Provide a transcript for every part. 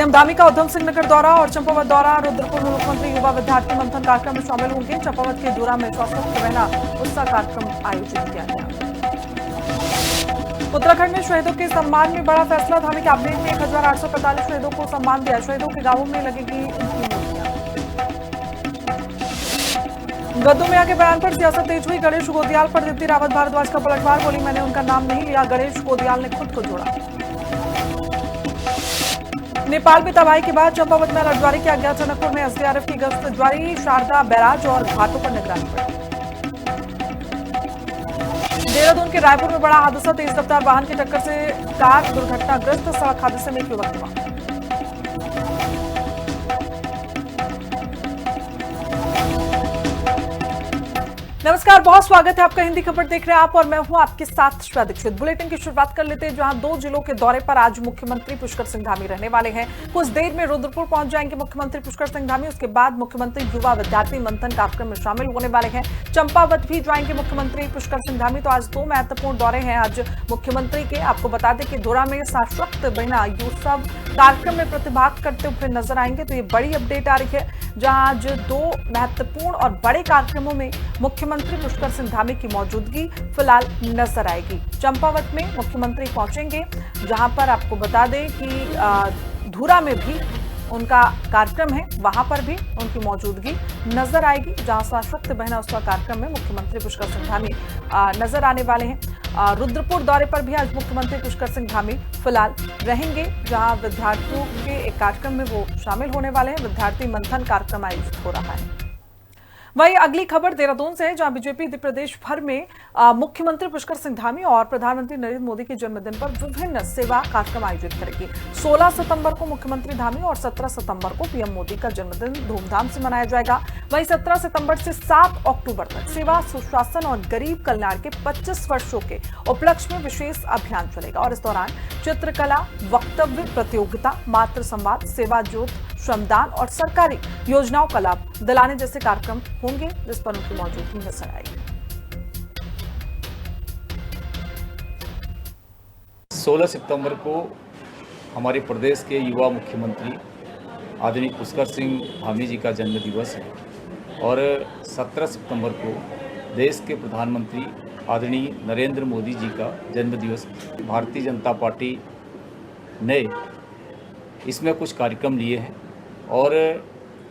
CM Dhami का उधम सिंह नगर दौरा और चंपावत दौरा। रुद्रपुर में मुख्यमंत्री युवा विद्यार्थी मंथन कार्यक्रम में शामिल होंगे। चंपावत के दूरा में स्वास्थ्य रहना उत्साह कार्यक्रम आयोजित किया गया। उत्तराखंड में शहीदों के सम्मान में बड़ा फैसला। धामी कैबिनेट ने 1845 शहीदों को सम्मान दिया। शहीदों के गांवों में लगेगी उनकी मूर्तियां। गद्दू मियां के बयान पर सियासत तेज हुई। गणेश गोदियाल पर दीप्ति रावत भारद्वाज का पलटवार। बोली, मैंने उनका नाम नहीं लिया, गणेश गोदियाल ने खुद को जोड़ा। नेपाल में तबाही के बाद चंपावत में अलर्ट जारी किया गया। टनकपुर में एसडीआरएफ की गश्त जारी। शारदा बैराज और घाटों पर निगरानी बढ़ी। देहरादून के रायपुर में बड़ा हादसा। तेज रफ्तार वाहन की टक्कर से कार दुर्घटनाग्रस्त। सड़क हादसे में एक युवक की मौत। नमस्कार, बहुत स्वागत है आपका। हिंदी खबर देख रहे हैं आप और मैं हूं आपके साथ श्वेता दीक्षित। बुलेटिन की शुरुआत कर लेते हैं, जहां 2 जिलों के दौरे पर आज मुख्यमंत्री पुष्कर सिंह धामी रहने वाले हैं। कुछ देर में रुद्रपुर पहुंच जाएंगे मुख्यमंत्री पुष्कर सिंह धामी। उसके बाद मुख्यमंत्री युवा विद्यार्थी मंथन कार्यक्रम में शामिल होने वाले हैं। चंपावत भी जाएंगे मुख्यमंत्री पुष्कर सिंह धामी। तो आज 2 महत्वपूर्ण दौरे हैं आज मुख्यमंत्री के। आपको बता दें कि धुरा में सशक्त बहना यूसफ कार्यक्रम में प्रतिभाग करते हुए नजर आएंगे। तो ये बड़ी अपडेट आ रही है, जहां आज 2 महत्वपूर्ण और बड़े कार्यक्रमों में मुख्यमंत्री पुष्कर सिंह धामी की मौजूदगी फिलहाल नजर आएगी। चंपावत में मुख्यमंत्री पहुंचेंगे, जहां पर आपको बता दें कि धुरा में भी उनका कार्यक्रम है, वहां पर भी उनकी मौजूदगी नजर आएगी। जहां सशक्त बहना उत्सव कार्यक्रम में मुख्यमंत्री पुष्कर सिंह धामी नजर आने वाले हैं। रुद्रपुर दौरे पर भी आज मुख्यमंत्री पुष्कर सिंह धामी फिलहाल रहेंगे, जहां विद्यार्थियों के एक कार्यक्रम में वो शामिल होने वाले हैं। विद्यार्थी मंथन कार्यक्रम आयोजित हो रहा है। वहीं अगली खबर देहरादून से है, जहां बीजेपी प्रदेश भर में मुख्यमंत्री पुष्कर सिंह धामी और प्रधानमंत्री नरेंद्र मोदी के जन्मदिन पर विभिन्न सेवा कार्यक्रम आयोजित करेगी। 16 सितंबर को मुख्यमंत्री धामी और 17 सितंबर को पीएम मोदी का जन्मदिन धूमधाम से मनाया जाएगा। वहीं 17 सितंबर से 7 अक्टूबर तक सेवा, सुशासन और गरीब कल्याण के 25 वर्षों के उपलक्ष्य में विशेष अभियान चलेगा। और इस दौरान चित्रकला, वक्तव्य प्रतियोगिता, मातृ संवाद, सेवा ज्योत, श्रमदान और सरकारी योजनाओं का लाभ दिलाने जैसे कार्यक्रम होंगे, जिस पर उनकी मौजूदगी नजर आएगी। 16 सितंबर को हमारे प्रदेश के युवा मुख्यमंत्री आदरणीय पुष्कर सिंह धामी जी का जन्म दिवस है और 17 सितंबर को देश के प्रधानमंत्री आदरणीय नरेंद्र मोदी जी का जन्म दिवस। भारतीय जनता पार्टी ने इसमें कुछ कार्यक्रम लिए हैं और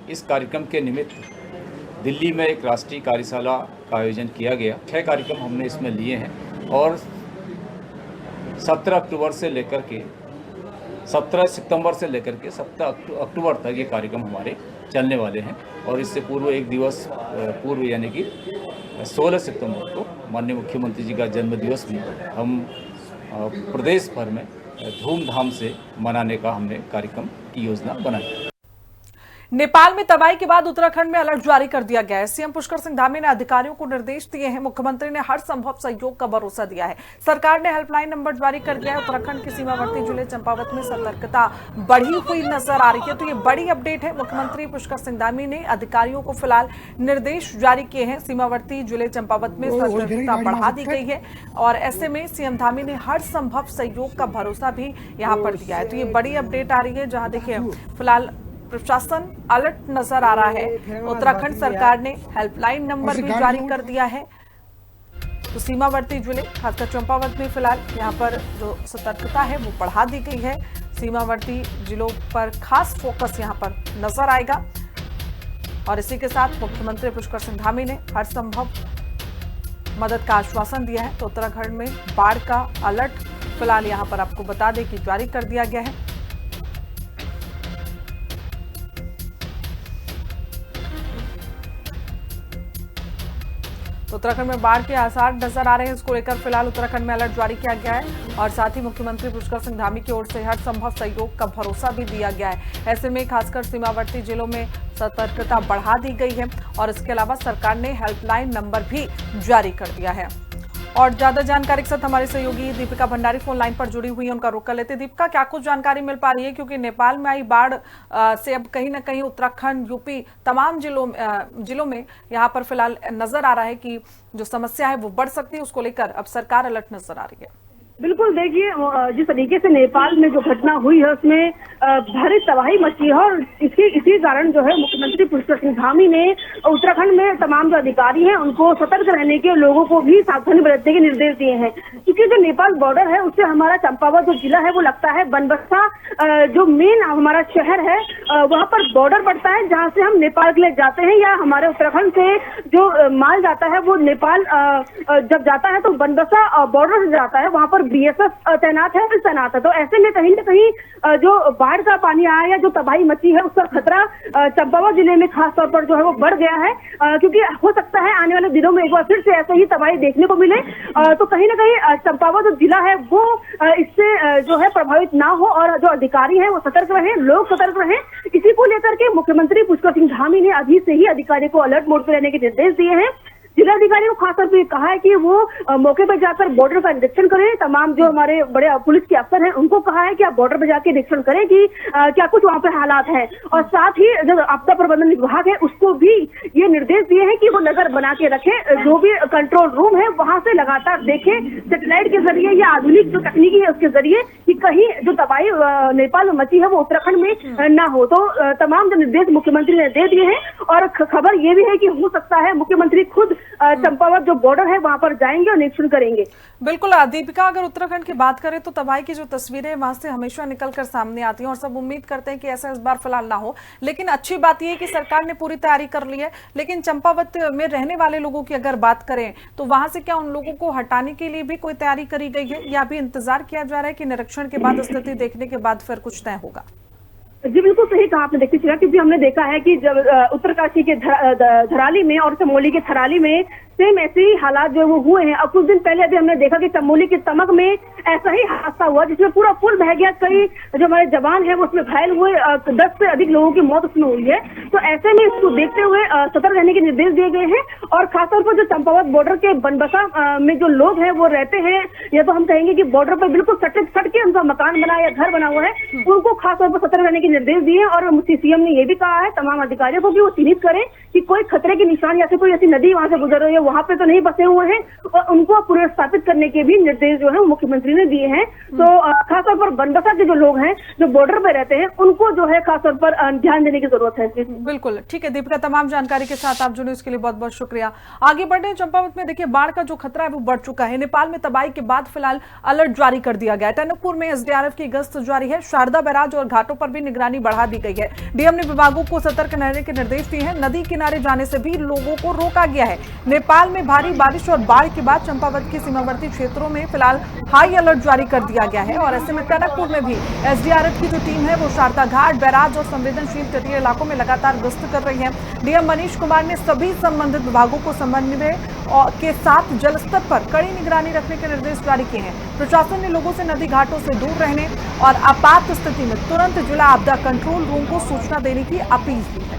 इस कार्यक्रम के निमित्त दिल्ली में एक राष्ट्रीय कार्यशाला का आयोजन किया गया। 6 कार्यक्रम हमने इसमें लिए हैं और 17 सितंबर से लेकर के 17 अक्टूबर तक ये कार्यक्रम हमारे चलने वाले हैं। और इससे पूर्व एक दिवस पूर्व यानी कि 16 सितंबर को माननीय मुख्यमंत्री जी का जन्मदिवस भी हम प्रदेश भर में धूमधाम से मनाने का हमने कार्यक्रम की योजना बनाई। नेपाल में तबाही के बाद उत्तराखंड में अलर्ट जारी कर दिया गया है। सीएम पुष्कर सिंह धामी ने अधिकारियों को निर्देश दिए हैं। मुख्यमंत्री ने हर संभव सहयोग का भरोसा दिया है। सरकार ने हेल्पलाइन नंबर जारी कर दिया है। उत्तराखंड के सीमावर्ती जिले चंपावत में सतर्कता बढ़ी हुई नजर आ रही है। तो ये बड़ी अपडेट है। मुख्यमंत्री पुष्कर सिंह धामी ने अधिकारियों को फिलहाल निर्देश जारी किए हैं। सीमावर्ती जिले चंपावत में सतर्कता बढ़ा दी गई है और ऐसे में सीएम धामी ने हर संभव सहयोग का भरोसा भी यहाँ पर दिया है। तो ये बड़ी अपडेट आ रही है, जहाँ देखिए फिलहाल प्रशासन अलर्ट नजर आ रहा है। उत्तराखंड सरकार ने हेल्पलाइन नंबर भी जारी कर दिया है। तो सीमावर्ती जिले खासकर चंपावत में फिलहाल यहाँ पर जो सतर्कता है वो बढ़ा दी गई है। सीमावर्ती जिलों पर खास फोकस यहाँ पर नजर आएगा। और इसी के साथ मुख्यमंत्री पुष्कर सिंह धामी ने हर संभव मदद का आश्वासन दिया है। तो उत्तराखंड में बाढ़ का अलर्ट फिलहाल यहाँ पर आपको बता दें कि जारी कर दिया गया है। तो उत्तराखंड में बाढ़ के आसार नजर आ रहे हैं। इसको लेकर फिलहाल उत्तराखंड में अलर्ट जारी किया गया है और साथ ही मुख्यमंत्री पुष्कर सिंह धामी की ओर से हर संभव सहयोग का भरोसा भी दिया गया है। ऐसे में खासकर सीमावर्ती जिलों में सतर्कता बढ़ा दी गई है और इसके अलावा सरकार ने हेल्पलाइन नंबर भी जारी कर दिया है। और ज्यादा जानकारी के साथ हमारे सहयोगी दीपिका भंडारी फोन लाइन पर जुड़ी हुई है, उनका रुख कर लेते। दीपिका, क्या कुछ जानकारी मिल पा रही है, क्योंकि नेपाल में आई बाढ़ से अब कहीं ना कहीं उत्तराखंड, यूपी तमाम जिलों में यहाँ पर फिलहाल नजर आ रहा है कि जो समस्या है वो बढ़ सकती है, उसको लेकर अब सरकार अलर्ट नजर आ रही है। बिल्कुल, देखिए जिस तरीके से नेपाल में जो घटना हुई है उसमें भारी तबाही मची है और इसी कारण जो है मुख्यमंत्री पुष्कर सिंह धामी ने उत्तराखंड में तमाम जो अधिकारी हैं उनको सतर्क रहने के, लोगों को भी सावधानी बरतने के निर्देश दिए हैं। क्योंकि जो नेपाल बॉर्डर है उससे हमारा चंपावत जो जिला है वो लगता है। बनबसा जो मेन हमारा शहर है वहाँ पर बॉर्डर पड़ता है, जहाँ से हम नेपाल के लिए जाते हैं या हमारे उत्तराखंड से जो माल जाता है वो नेपाल जब जाता है तो बनबसा बॉर्डर से जाता है, वहाँ पर बीएसएफ तैनात है। तो ऐसे में कहीं न कहीं जो बाढ़ का पानी आया या जो तबाही मची है उसका खतरा चंपावत जिले में खास तौर पर जो है वो बढ़ गया है, क्योंकि हो सकता है आने वाले दिनों में एक बार फिर से ऐसे ही तबाही देखने को मिले। तो कहीं न कहीं चंपावत जो जिला है वो इससे जो है प्रभावित ना हो और जो अधिकारी हैं वो सतर्क रहें, लोग सतर्क रहें। इसी को लेकर के मुख्यमंत्री पुष्कर सिंह धामी ने अभी से ही अधिकारियों को अलर्ट मोड पर रहने के निर्देश दिए हैं। जिलाधिकारियों को खासतौर पर कहा है कि वो मौके पर जाकर बॉर्डर का निरीक्षण करें। तमाम जो हमारे बड़े पुलिस के अफसर हैं उनको कहा है कि आप बॉर्डर पर जाकर निरीक्षण करें कि क्या कुछ वहाँ पे हालात हैं। और साथ ही जो आपदा प्रबंधन विभाग है उसको भी ये निर्देश दिए हैं कि वो नजर बना के रखें, जो भी कंट्रोल रूम है वहां से लगातार देखें सैटेलाइट के जरिए या आधुनिक जो तकनीकी है उसके जरिए कि कहीं जो तबाही नेपाल में मची है वो उत्तराखंड में ना हो। तो तमाम जो निर्देश मुख्यमंत्री ने दे दिए हैं और खबर ये भी है कि हो सकता है मुख्यमंत्री खुद चंपावत जो बॉर्डर है वहां पर जाएंगे और निरीक्षण करेंगे। बिल्कुल दीपिका, अगर उत्तराखंड की बात करें तो तबाही की जो तस्वीरें वहां से हमेशा निकल कर सामने आती हैं और सब उम्मीद करते हैं कि ऐसा इस बार फिलहाल ना हो। लेकिन अच्छी बात यह है कि सरकार ने पूरी तैयारी कर ली है। लेकिन चंपावत में रहने वाले लोगों की अगर बात करें तो वहां से क्या उन लोगों को हटाने के लिए भी कोई तैयारी करी गई है या अभी इंतजार किया जा रहा है कि निरीक्षण के बाद स्थिति देखने के बाद फिर कुछ तय होगा? जी बिल्कुल सही कहा आपने। देखिए चिरा, क्योंकि हमने देखा है कि जब उत्तरकाशी के धराली में और चमोली के थराली में सेम ऐसे ही हालात जो वो हुए हैं। अब कुछ दिन पहले अभी हमने देखा कि चमोली के तमक में ऐसा ही हादसा हुआ जिसमें पूरा पुल बह गया। कई जो हमारे जवान हैं वो उसमें घायल हुए, 10 से अधिक लोगों की मौत उसमें हुई है। तो ऐसे में इसको देखते हुए सतर्क रहने के निर्देश दिए गए हैं। और खासतौर पर जो चंपावत बॉर्डर के बनबसा में जो लोग हैं वो रहते हैं, या तो हम कहेंगे कि बॉर्डर पर बिल्कुल सट के उनका मकान बना या घर बना हुआ है, उनको खासतौर पर सतर्क रहने के निर्देश दिए। और सीएम ने ये भी कहा है तमाम अधिकारियों को कि वो चिन्हित करें कि कोई खतरे की निशान या फिर कोई ऐसी नदी वहां से गुजर रही है, वहां पे तो नहीं बसे हुए हैं, और उनको पुनर्स्थापित करने के भी निर्देश जो है मुख्यमंत्री ने दिए हैं। तो खासतौर पर बनबसा के जो लोग हैं जो बॉर्डर पे रहते हैं उनको जो है खासतौर पर ध्यान देने की जरूरत है। बिल्कुल ठीक है दीपिका, तमाम जानकारी के साथ आप जुड़े उसके लिए बहुत बहुत शुक्रिया। आगे बढ़े चंपावत में देखिए बाढ़ का जो खतरा है वो बढ़ चुका है। नेपाल में तबाही के बाद फिलहाल अलर्ट जारी कर दिया गया है। टनकपुर में एसडीआरएफ की गश्त जारी है। शारदा बैराज और घाटों पर भी निगरानी बढ़ा दी गई है। डीएम ने विभागों को सतर्क रहने के निर्देश दिए हैं। नदी किनारे जाने से भी लोगों को रोका गया है। नेपाल में भारी बारिश और बाढ़ के बाद चंपावत के सीमावर्ती क्षेत्रों में फिलहाल हाई अलर्ट जारी कर दिया गया है। और ऐसे में टनकपुर में भी एसडीआरएफ की जो टीम है वो शारदा घाट, बैराज और संवेदनशील तटीय इलाकों में लगातार गश्त कर रही है। डीएम मनीष कुमार ने सभी संबंधित विभागों को समन्वय के साथ जलस्तर पर कड़ी निगरानी रखने के निर्देश जारी किए हैं। प्रशासन ने लोगों से नदी घाटों से दूर रहने और आपात स्थिति में तुरंत जिला आपदा कंट्रोल रूम को सूचना देने की अपील की है।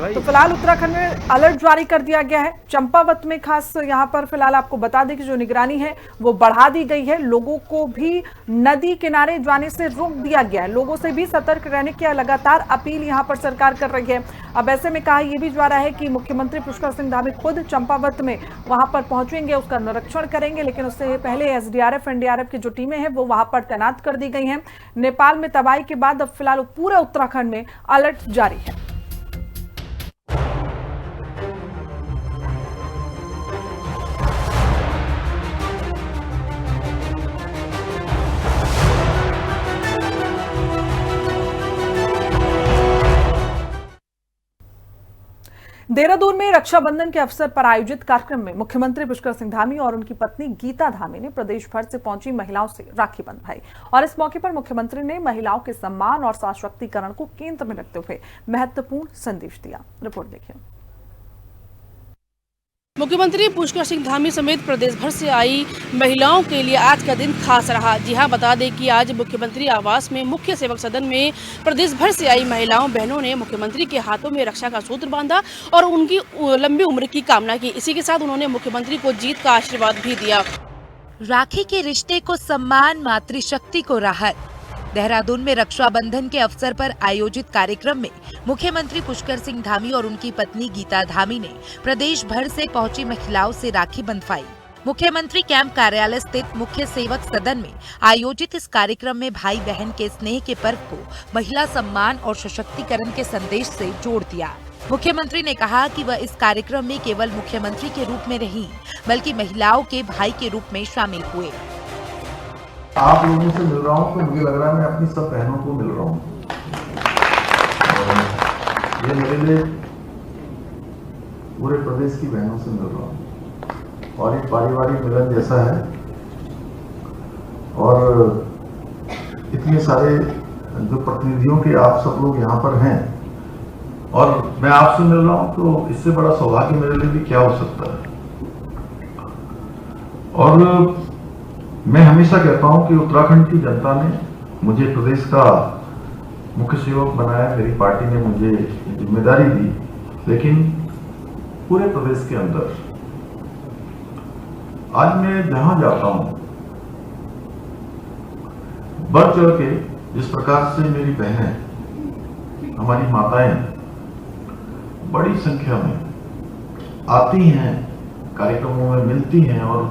तो फिलहाल उत्तराखंड में अलर्ट जारी कर दिया गया है। चंपावत में खास यहां पर फिलहाल आपको बता दें कि जो निगरानी है वो बढ़ा दी गई है। लोगों को भी नदी किनारे जाने से रोक दिया गया है। लोगों से भी सतर्क रहने की लगातार अपील यहां पर सरकार कर रही है। अब ऐसे में कहा यह भी जा रहा है कि मुख्यमंत्री पुष्कर सिंह धामी खुद चंपावत में वहां पर पहुंचेंगे, उसका निरीक्षण करेंगे। लेकिन उससे पहले एसडीआरएफ एनडीआरएफ की जो टीमें हैं वो वहां पर तैनात कर दी गई हैं। नेपाल में तबाही के बाद अब फिलहाल पूरे उत्तराखंड में अलर्ट जारी है। देहरादून में रक्षाबंधन के अवसर पर आयोजित कार्यक्रम में मुख्यमंत्री पुष्कर सिंह धामी और उनकी पत्नी गीता धामी ने प्रदेश भर से पहुंची महिलाओं से राखी बंधवाई। और इस मौके पर मुख्यमंत्री ने महिलाओं के सम्मान और सशक्तिकरण को केंद्र में रखते हुए महत्वपूर्ण संदेश दिया। रिपोर्ट देखिए। मुख्यमंत्री पुष्कर सिंह धामी समेत प्रदेश भर से आई महिलाओं के लिए आज का दिन खास रहा। जी हां, बता दें कि आज मुख्यमंत्री आवास में मुख्य सेवक सदन में प्रदेश भर से आई महिलाओं बहनों ने मुख्यमंत्री के हाथों में रक्षा का सूत्र बांधा और उनकी लंबी उम्र की कामना की। इसी के साथ उन्होंने मुख्यमंत्री को जीत का आशीर्वाद भी दिया। राखी के रिश्ते को सम्मान, मातृशक्ति को राहत, देहरादून में रक्षाबंधन के अवसर पर आयोजित कार्यक्रम में मुख्यमंत्री पुष्कर सिंह धामी और उनकी पत्नी गीता धामी ने प्रदेश भर से पहुंची महिलाओं से राखी बंधवाई। मुख्यमंत्री कैंप कार्यालय स्थित मुख्य सेवक सदन में आयोजित इस कार्यक्रम में भाई बहन के स्नेह के पर्व को महिला सम्मान और सशक्तिकरण के संदेश से जोड़ दिया। मुख्यमंत्री ने कहा कि वह इस कार्यक्रम में केवल मुख्यमंत्री के रूप में नहीं, बल्कि महिलाओं के भाई के रूप में शामिल हुए। आप लोगों से मिल रहा हूँ तो मुझे लग रहा है मैं अपनी सब बहनों को मिल रहा हूँ। ये मेरे लिए पूरे प्रदेश की बहनों से मिल रहा हूँ और एक पारिवारिक मिलन जैसा है। और इतने सारे जो प्रतिनिधियों के आप सब लोग यहाँ पर हैं और मैं आपसे मिल रहा हूँ, तो इससे बड़ा सौभाग्य मेरे लिए भी क्या हो सकता है। और मैं हमेशा कहता हूँ कि उत्तराखंड की जनता ने मुझे प्रदेश का मुख्य सेवक बनाया, मेरी पार्टी ने मुझे जिम्मेदारी दी, लेकिन पूरे प्रदेश के अंदर आज मैं जहां जाता हूं बढ़ चढ़ के जिस प्रकार से मेरी बहनें, हमारी माताएं बड़ी संख्या में आती हैं, कार्यक्रमों में मिलती हैं और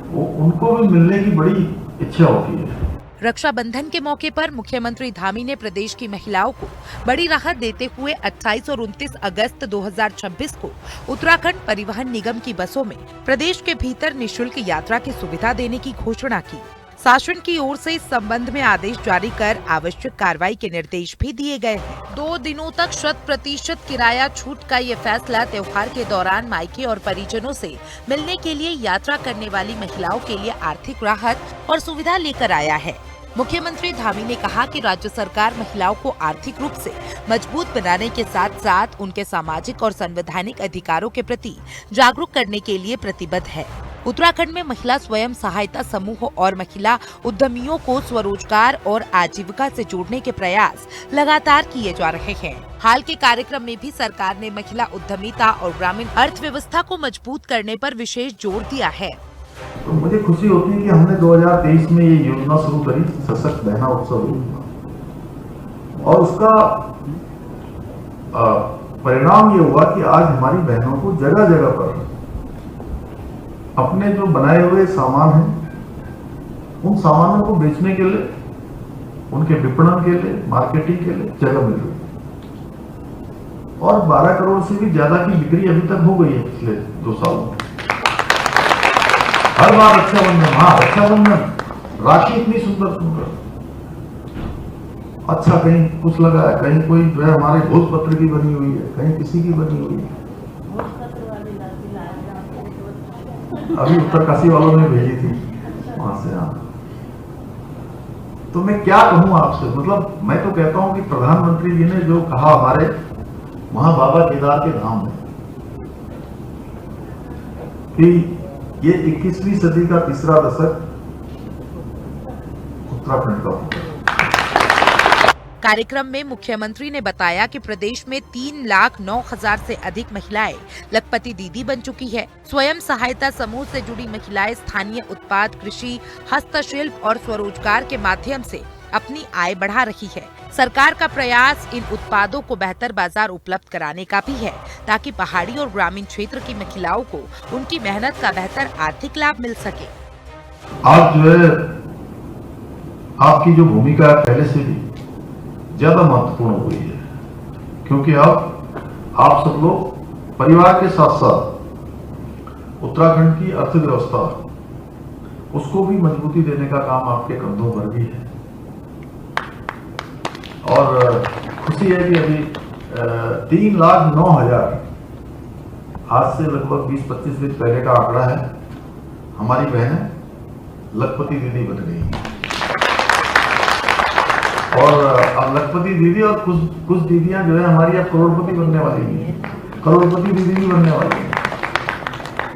वो उनको भी मिलने की बड़ी इच्छा होती है। रक्षाबंधन के मौके पर मुख्यमंत्री धामी ने प्रदेश की महिलाओं को बड़ी राहत देते हुए 28 और 29 अगस्त 2026 को उत्तराखंड परिवहन निगम की बसों में प्रदेश के भीतर निःशुल्क यात्रा की सुविधा देने की घोषणा की। शासन की ओर से इस संबंध में आदेश जारी कर आवश्यक कार्रवाई के निर्देश भी दिए गए हैं। 2 दिनों तक 100% किराया छूट का ये फैसला त्योहार के दौरान मायके और परिजनों से मिलने के लिए यात्रा करने वाली महिलाओं के लिए आर्थिक राहत और सुविधा लेकर आया है। मुख्यमंत्री धामी ने कहा कि राज्य सरकार महिलाओं को आर्थिक रूप से मजबूत बनाने के साथ साथ उनके सामाजिक और संवैधानिक अधिकारों के प्रति जागरूक करने के लिए प्रतिबद्ध है। उत्तराखंड में महिला स्वयं सहायता समूह और महिला उद्यमियों को स्वरोजगार और आजीविका से जोड़ने के प्रयास लगातार किए जा रहे हैं। हाल के कार्यक्रम में भी सरकार ने महिला उद्यमिता और ग्रामीण अर्थव्यवस्था को मजबूत करने पर विशेष जोर दिया है। तो मुझे खुशी होती है कि हमने 2023 में ये योजना शुरू करी, सशक्त बहना उत्सव योजना, और उसका परिणाम ये हुआ कि आज हमारी बहनों को जगह जगह पर अपने जो बनाए हुए सामान हैं, उन सामानों को बेचने के लिए, उनके विपणन के लिए, मार्केटिंग के लिए जगह मिल रही है। और 12 करोड़ से भी ज्यादा की बिक्री अभी तक हो गई है पिछले 2 सालों में। हर बार रक्षाबंधन, हाँ रक्षाबंधन, राखी इतनी सुंदर सुंदर, अच्छा कहीं कुछ लगा है, कहीं कोई जो है हमारे भोजपत्र की बनी हुई है, कहीं किसी की बनी हुई है। अभी उत्तरकाशी वालों ने भेजी थी वहां से। हाँ, तो मैं क्या कहूं आपसे, मतलब मैं तो कहता हूं कि प्रधानमंत्री जी ने जो कहा हमारे वहां बाबा केदार के धाम में कि ये 21वीं सदी का तीसरा दशक उत्तराखंड का होगा। कार्यक्रम में मुख्यमंत्री ने बताया कि प्रदेश में 3,09,000 से अधिक महिलाएं लखपति दीदी बन चुकी है। स्वयं सहायता समूह से जुड़ी महिलाएं स्थानीय उत्पाद, कृषि, हस्तशिल्प और स्वरोजगार के माध्यम से अपनी आय बढ़ा रही है। सरकार का प्रयास इन उत्पादों को बेहतर बाजार उपलब्ध कराने का भी है, ताकि पहाड़ी और ग्रामीण क्षेत्र की महिलाओं को उनकी मेहनत का बेहतर आर्थिक लाभ मिल सके। आज जो है आपकी जो भूमिका है पहले से भी ज्यादा महत्वपूर्ण हो गई है, क्योंकि अब आप सब लोग परिवार के साथ साथ उत्तराखंड की अर्थव्यवस्था, उसको भी मजबूती देने का काम आपके कंधों पर भी है। और खुशी है कि अभी 3,09,000, आज से लगभग 20-25 दिन पहले का आंकड़ा है, हमारी बहनें लखपति दीदी बन गई हैं। और अब लखपति दीदी और कुछ दीदियां जो है हमारी अब करोड़पति बनने वाली हैं, करोड़पति दीदी भी बनने वाली हैं।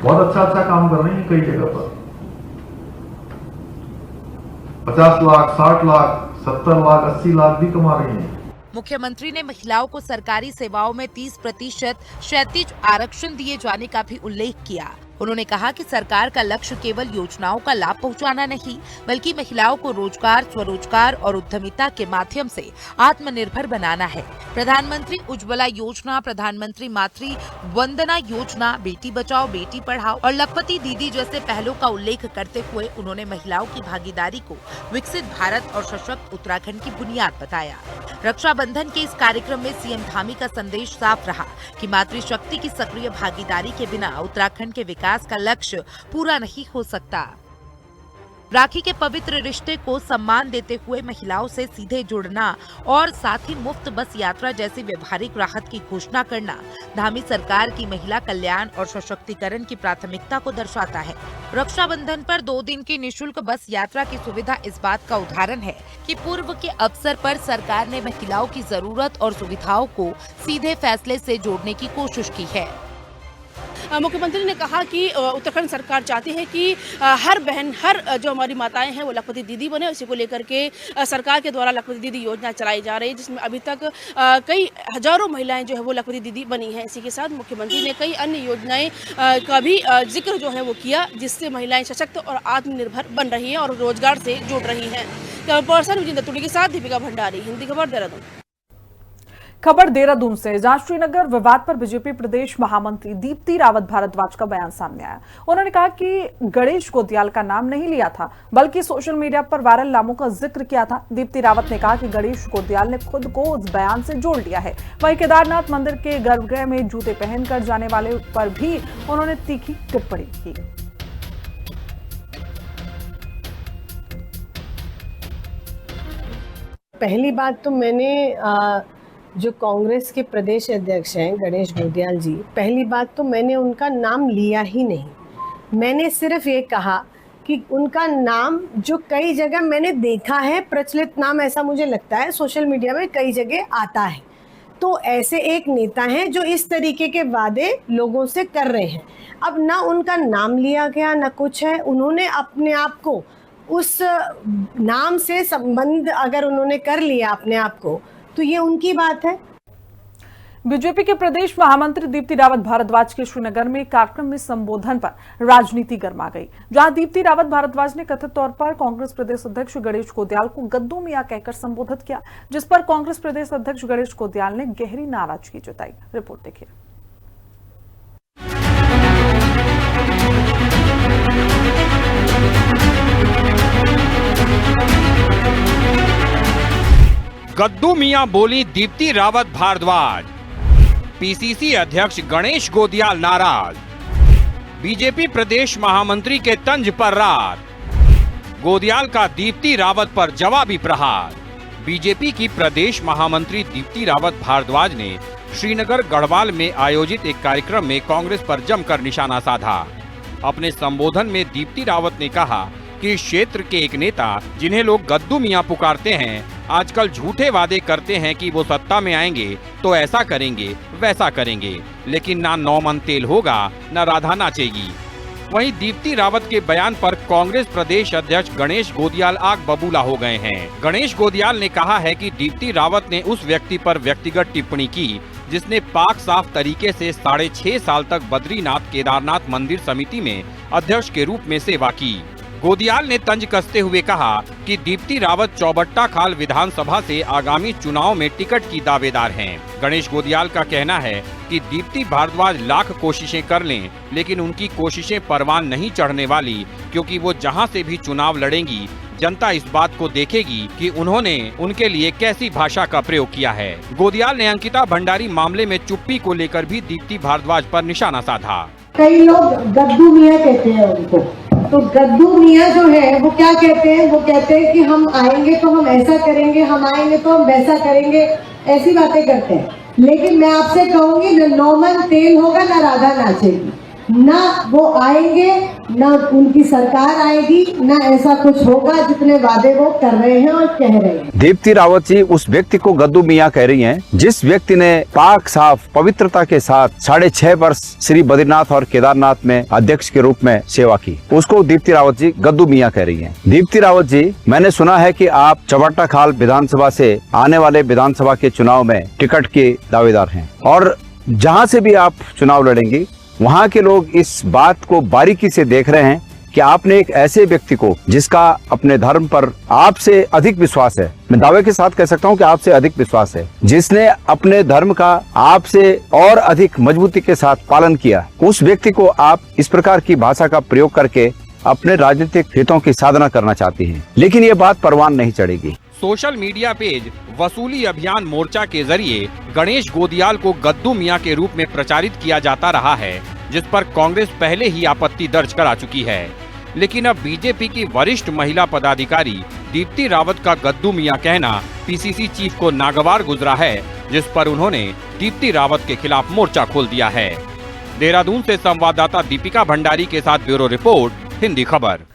बहुत अच्छा काम कर रही हैं कई जगह पर। 50 लाख, 60 लाख, 70 लाख, 80 लाख भी कमा रही हैं। मुख्यमंत्री ने महिलाओं को सरकारी सेवाओं में 30% क्षैतिज आरक्षण दिए जाने का भी उल्लेख किया। उन्होंने कहा कि सरकार का लक्ष्य केवल योजनाओं का लाभ पहुंचाना नहीं, बल्कि महिलाओं को रोजगार, स्वरोजगार और उद्यमिता के माध्यम से आत्मनिर्भर बनाना है। प्रधानमंत्री उज्ज्वला योजना, प्रधानमंत्री मातृ वंदना योजना, बेटी बचाओ बेटी पढ़ाओ और लखपति दीदी जैसे पहलों का उल्लेख करते हुए उन्होंने महिलाओं की भागीदारी को विकसित भारत और सशक्त उत्तराखंड की बुनियाद बताया। रक्षाबंधन के इस कार्यक्रम में सीएम धामी का संदेश साफ रहा कि मातृशक्ति की सक्रिय भागीदारी के बिना उत्तराखंड के विकास का लक्ष्य पूरा नहीं हो सकता। राखी के पवित्र रिश्ते को सम्मान देते हुए महिलाओं से सीधे जुड़ना और साथ ही मुफ्त बस यात्रा जैसी व्यवहारिक राहत की घोषणा करना धामी सरकार की महिला कल्याण और सशक्तिकरण की प्राथमिकता को दर्शाता है। रक्षाबंधन पर 2 दिन की निःशुल्क बस यात्रा की सुविधा इस बात का उदाहरण है कि पूर्व के अवसर पर सरकार ने महिलाओं की जरूरत और सुविधाओं को सीधे फैसले से जोड़ने की कोशिश की है। मुख्यमंत्री ने कहा कि उत्तराखंड सरकार चाहती है कि हर बहन, हर जो हमारी माताएं हैं वो लखपति दीदी बने। इसी को लेकर के सरकार के द्वारा लखपति दीदी योजना चलाई जा रही है, जिसमें अभी तक कई हजारों महिलाएं जो है वो लखपति दीदी बनी हैं। इसी के साथ मुख्यमंत्री ने कई अन्य योजनाएं का भी जिक्र जो है वो किया, जिससे महिलाएं सशक्त और आत्मनिर्भर बन रही हैं और रोजगार से जुड़ रही हैं। पर्सन विजेंद्र तुड़ी के साथ दीपिका भंडारी, हिंदी खबर, देहरादून। खबर देहरादून से, जहां श्रीनगर विवाद पर बीजेपी प्रदेश महामंत्री दीप्ति रावत भारद्वाज का बयान सामने आया। उन्होंने कहा कि गणेश गोदियाल का नाम नहीं लिया था, बल्कि सोशल मीडिया पर वायरल नामों का जिक्र किया था। दीप्ति रावत ने कहा कि गणेश गोदियाल ने खुद को उस बयान से जोड़ लिया है। वहीं केदारनाथ मंदिर के गर्भगृह में जूते पहनकर जाने वाले पर भी उन्होंने तीखी टिप्पणी की। पहली बात तो मैंने जो कांग्रेस के प्रदेश अध्यक्ष हैं गणेश गोदियाल जी, पहली बात तो मैंने उनका नाम लिया ही नहीं। मैंने सिर्फ ये कहा कि उनका नाम जो कई जगह मैंने देखा है, प्रचलित नाम ऐसा मुझे लगता है सोशल मीडिया में कई जगह आता है, तो ऐसे एक नेता हैं जो इस तरीके के वादे लोगों से कर रहे हैं। अब ना उनका नाम लिया गया ना कुछ है, उन्होंने अपने आप को उस नाम से संबंध अगर उन्होंने कर लिया अपने आप को, तो ये उनकी बात है। बीजेपी के प्रदेश महामंत्री दीप्ति रावत भारद्वाज के श्रीनगर में कार्यक्रम में संबोधन पर राजनीति गर्मा गई, जहां दीप्ति रावत भारद्वाज ने कथित तौर पर कांग्रेस प्रदेश अध्यक्ष गणेश गोदियाल को गद्दू मियां कहकर संबोधित किया, जिस पर कांग्रेस प्रदेश अध्यक्ष गणेश गोदियाल ने गहरी नाराजगी जताई। रिपोर्ट देखिए। गद्दू मियां बोली दीप्ति रावत भारद्वाज, पीसीसी अध्यक्ष गणेश गोदियाल नाराज, बीजेपी प्रदेश महामंत्री के तंज पर रात, गोदियाल का दीप्ति रावत पर जवाबी प्रहार। बीजेपी की प्रदेश महामंत्री दीप्ति रावत भारद्वाज ने श्रीनगर गढ़वाल में आयोजित एक कार्यक्रम में कांग्रेस पर जमकर निशाना साधा। अपने संबोधन में दीप्ति रावत ने कहा कि क्षेत्र के एक नेता जिन्हें लोग गद्दू मियां पुकारते हैं, आजकल झूठे वादे करते हैं कि वो सत्ता में आएंगे तो ऐसा करेंगे वैसा करेंगे, लेकिन ना 9 मन तेल होगा ना राधा नाचेगी। वहीं दीप्ति रावत के बयान पर कांग्रेस प्रदेश अध्यक्ष गणेश गोदियाल आग बबूला हो गए हैं। गणेश गोदियाल ने कहा है कि दीप्ति रावत ने उस व्यक्ति पर व्यक्तिगत टिप्पणी की जिसने पाक साफ तरीके से 6.5 साल तक बद्रीनाथ केदारनाथ मंदिर समिति में अध्यक्ष के रूप में सेवा की। गोदियाल ने तंज कसते हुए कहा कि दीप्ति रावत चौबट्टा खाल विधानसभा से आगामी चुनाव में टिकट की दावेदार हैं। गणेश गोदियाल का कहना है कि दीप्ति भारद्वाज लाख कोशिशें कर लें, लेकिन उनकी कोशिशें परवान नहीं चढ़ने वाली, क्योंकि वो जहां से भी चुनाव लड़ेंगी जनता इस बात को देखेगी कि उन्होंने उनके लिए कैसी भाषा का प्रयोग किया है। गोदियाल ने अंकिता भंडारी मामले में चुप्पी को लेकर भी दीप्ति भारद्वाज पर निशाना साधा। कई लोग गद्दू मियां कहते हैं उनको, तो गद्दू मियां जो है वो क्या कहते हैं, वो कहते हैं कि हम आएंगे तो हम ऐसा करेंगे, हम आएंगे तो हम वैसा करेंगे, ऐसी बातें करते हैं। लेकिन मैं आपसे कहूंगी न 9 मन तेल होगा न राधा नाचेगी, ना वो आएंगे ना उनकी सरकार आएगी, ना ऐसा कुछ होगा जितने वादे वो कर रहे हैं और कह रहे हैं। दीप्ति रावत जी उस व्यक्ति को गद्दू मियां कह रही हैं, जिस व्यक्ति ने पाक साफ पवित्रता के साथ 6.5 वर्ष श्री बद्रीनाथ और केदारनाथ में अध्यक्ष के रूप में सेवा की, उसको दीप्ति रावत जी गद्दू मियां कह रही हैं। दीप्ति रावत जी, मैंने सुना है कि आप चौबट्टा खाल विधानसभा से आने वाले विधानसभा के चुनाव में टिकट के दावेदार हैं और जहाँ से भी आप चुनाव लड़ेंगी वहाँ के लोग इस बात को बारीकी से देख रहे हैं कि आपने एक ऐसे व्यक्ति को जिसका अपने धर्म पर आपसे अधिक विश्वास है, मैं दावे के साथ कह सकता हूं कि आपसे अधिक विश्वास है, जिसने अपने धर्म का आपसे और अधिक मजबूती के साथ पालन किया, उस व्यक्ति को आप इस प्रकार की भाषा का प्रयोग करके अपने राजनीतिक हितों की साधना करना चाहती हैं। लेकिन ये बात परवान नहीं चढ़ेगी। सोशल मीडिया पेज वसूली अभियान मोर्चा के जरिए गणेश गोदियाल को गद्दू मियां के रूप में प्रचारित किया जाता रहा है, जिस पर कांग्रेस पहले ही आपत्ति दर्ज करा चुकी है। लेकिन अब बीजेपी की वरिष्ठ महिला पदाधिकारी दीप्ति रावत का गद्दू मियां कहना पीसीसी चीफ को नागवार गुजरा है, जिस पर उन्होंने दीप्ति रावत के खिलाफ मोर्चा खोल दिया है। देहरादून से संवाददाता दीपिका भंडारी के साथ ब्यूरो रिपोर्ट, हिंदी खबर।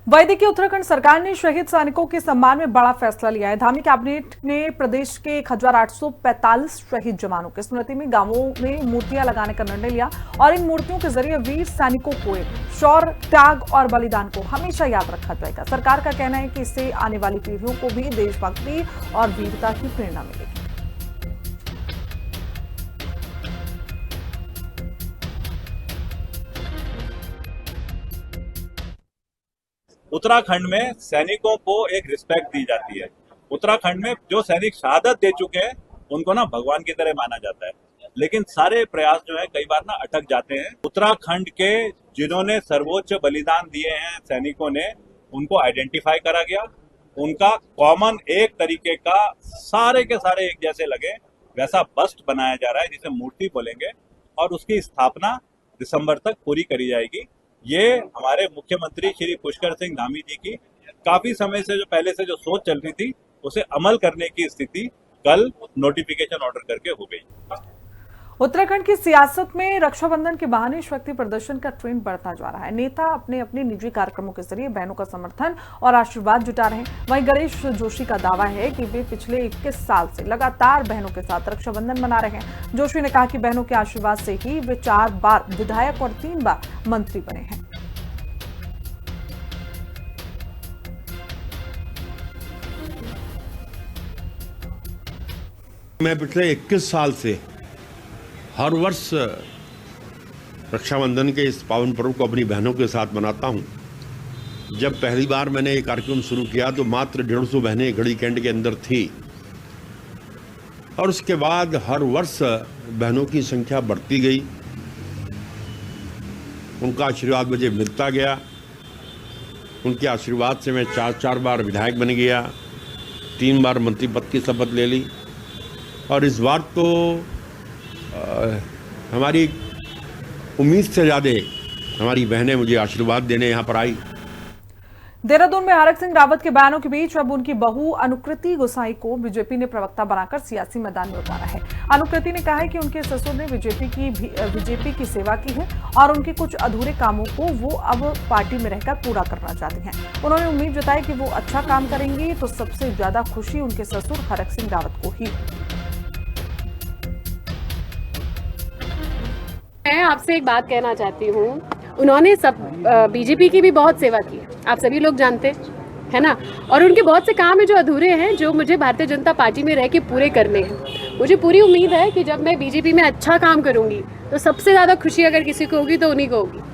वैदिकी उत्तराखंड सरकार ने शहीद सैनिकों के सम्मान में बड़ा फैसला लिया है। धामी कैबिनेट ने प्रदेश के 1845 शहीद जवानों की स्मृति में गांवों में मूर्तियां लगाने का निर्णय लिया और इन मूर्तियों के जरिए वीर सैनिकों को शौर्य, त्याग और बलिदान को हमेशा याद रखा जाएगा। सरकार का कहना है कि इससे आने वाली पीढ़ियों को भी देशभक्ति और वीरता की प्रेरणा मिलेगी। उत्तराखंड में सैनिकों को एक रिस्पेक्ट दी जाती है। उत्तराखंड में जो सैनिक शहादत दे चुके हैं उनको ना भगवान की तरह माना जाता है, लेकिन सारे प्रयास जो है कई बार ना अटक जाते हैं। उत्तराखंड के जिन्होंने सर्वोच्च बलिदान दिए हैं सैनिकों ने, उनको आइडेंटिफाई करा गया। उनका कॉमन एक तरीके का सारे के सारे एक जैसे लगे वैसा बस्ट बनाया जा रहा है, जिसे मूर्ति बोलेंगे, और उसकी स्थापना दिसंबर तक पूरी करी जाएगी। ये हमारे मुख्यमंत्री श्री पुष्कर सिंह धामी जी की काफी समय से जो पहले से जो सोच चल रही थी, उसे अमल करने की स्थिति कल नोटिफिकेशन ऑर्डर करके हो गई। उत्तराखंड की सियासत में रक्षाबंधन के बहाने शक्ति प्रदर्शन का ट्रेंड बढ़ता जा रहा है। नेता अपने अपने निजी कार्यक्रमों के जरिए बहनों का समर्थन और आशीर्वाद जुटा रहे हैं। वहीं गणेश जोशी का दावा है कि वे पिछले 21 साल से लगातार बहनों के साथ रक्षाबंधन मना रहे हैं। जोशी ने कहा कि बहनों के आशीर्वाद से ही वे 4 बार विधायक और 3 बार मंत्री बने हैं। मैं पिछले 21 साल से हर वर्ष रक्षाबंधन के इस पावन पर्व को अपनी बहनों के साथ मनाता हूं। जब पहली बार मैंने ये कार्यक्रम शुरू किया तो मात्र 150 बहनें घड़ी कैंट के अंदर थी, और उसके बाद हर वर्ष बहनों की संख्या बढ़ती गई। उनका आशीर्वाद मुझे मिलता गया। उनके आशीर्वाद से मैं 4 बार विधायक बन गया, 3 बार मंत्री पद की शपथ ले ली, और इस बार तो हमारी उम्मीद से ज़्यादा हमारी बहनें मुझे आशीर्वाद देने यहाँ पर आई। देहरादून में हरक सिंह रावत के बयानों के बीच अब उनकी बहू अनुकृति गोसाई को बीजेपी ने प्रवक्ता बनाकर सियासी मैदान में उतारा है। अनुकृति ने कहा है कि उनके ससुर ने बीजेपी की सेवा की है और उनके कुछ अधूरे कामों को वो अब पार्टी में रहकर पूरा करना चाहती हैं। उन्होंने उम्मीद जताई कि वो अच्छा काम करेंगी तो सबसे ज्यादा खुशी उनके ससुर हरक सिंह रावत को ही। मैं आपसे एक बात कहना चाहती हूँ, उन्होंने सब बीजेपी की भी बहुत सेवा की, आप सभी लोग जानते हैं ना, और उनके बहुत से काम है जो अधूरे हैं, जो मुझे भारतीय जनता पार्टी में रह के पूरे करने हैं। मुझे पूरी उम्मीद है कि जब मैं बीजेपी में अच्छा काम करूँगी तो सबसे ज़्यादा खुशी अगर किसी को होगी तो उन्हीं को होगी।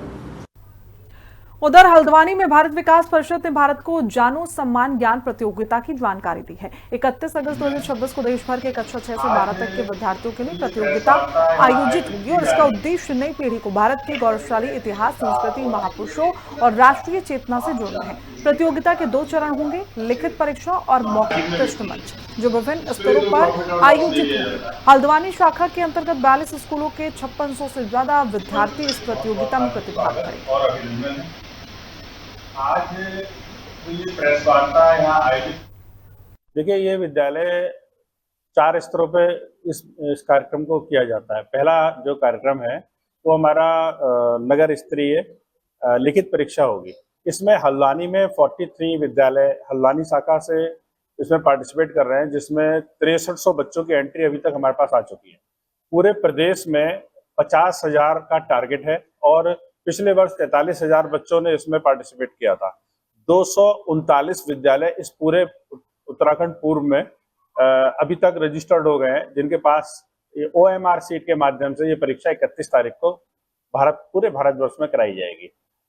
उधर हल्द्वानी में भारत विकास परिषद ने भारत को जानो सम्मान ज्ञान प्रतियोगिता की जानकारी दी है। 31 अगस्त 2026 को देश भर के कक्षा 6 से 12 तक के विद्यार्थियों के लिए प्रतियोगिता आयोजित होगी और इसका उद्देश्य नई पीढ़ी को भारत के गौरवशाली इतिहास, संस्कृति, महापुरुषों और राष्ट्रीय चेतना से जोड़ना है। प्रतियोगिता के 2 चरण होंगे, लिखित परीक्षा और मौखिक प्रश्न मंच, जो विभिन्न स्तरों पर आयोजित होंगे। हल्द्वानी शाखा के अंतर्गत 42 स्कूलों के 5600 से ज्यादा विद्यार्थी इस प्रतियोगिता में प्रतिभाग करेंगे। आज ये प्रेस वार्ता यहाँ आयोजित, देखिए ये विद्यालय 4 स्तरों पे इस कार्यक्रम को किया जाता है। पहला जो कार्यक्रम है वो हमारा नगर स्तरीय लिखित परीक्षा होगी। इसमें हल्द्वानी में 43 विद्यालय हल्द्वानी शाखा से इसमें पार्टिसिपेट कर रहे हैं, जिसमें 6300 बच्चों की एंट्री अभी तक हमारे पास आ चुकी है। पूरे प्रदेश में 50,000 का टारगेट है और पिछले वर्ष 43,000 बच्चों ने इसमें पार्टिसिपेट किया था। 239 विद्यालय इस पूरे उत्तराखंड पूर्व में अभी तक रजिस्टर्ड हो गए हैं, जिनके पास OMR सीट के माध्यम से ये परीक्षा 31 तारीख को पूरे भारतवर्ष में कराई जाएगी।